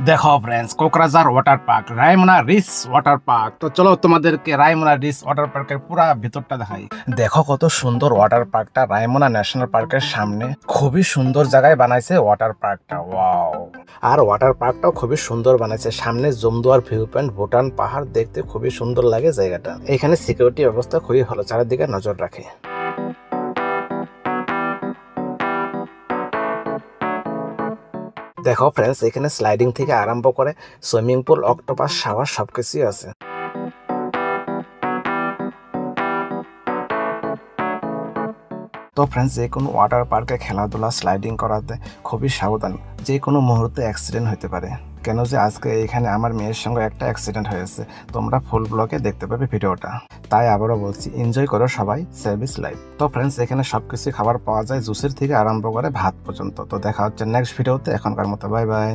দেখো friends, Kokrajhar water park, রায়মনা রিস water park. তো চলো তোমাদেরকে রায়মনা রিস ওয়াটার পার্কের পুরো ভিতরটা দেখাই। দেখো কত সুন্দর ওয়াটার পার্কটা রায়মনা ন্যাশনাল পার্কের সামনে। খুবই সুন্দর জায়গায় বানাইছে ওয়াটার পার্কটা, ওয়াও। আর ওয়াটার পার্কটাও খুবই সুন্দর বানাইছে। সামনে জমদুয়ার ভিউ পয়েন্ট, ভুটান পাহাড় দেখতে খুবই সুন্দর লাগে জায়গাটা। এখানে সিকিউরিটি ব্যবস্থা খুবই ভালো, চারিদিকে নজর রাখে। দেখো ফ্রেন্ডস, এখানে স্লাইডিং থেকে আরম্ভ করে সুইমিং পুল, অক্টোপাস, শাওয়ার সবকিছুই আছে। তো ফ্রেন্ডস, যে কোনো ওয়াটার পার্কে খেলাধুলা, স্লাইডিং করাতে খুবই সাবধান। যে কোনো মুহূর্তে অ্যাক্সিডেন্ট হতে পারে। কেন যে আজকে এখানে আমার মেয়ের সঙ্গে একটা অ্যাক্সিডেন্ট হয়েছে, তোমরা ফুল ব্লগে দেখতে পাবে ভিডিওটা। তাই আবারও বলছি, এনজয় করো সবাই, সার্ভিস লাইফ। তো ফ্রেন্ডস, এখানে সবকিছু খাবার পাওয়া যায়, জুসের থেকে আরম্ভ করে ভাত পর্যন্ত। তো দেখা হচ্ছে নেক্সট ভিডিওতে। এখনকার মতো বাই বাই।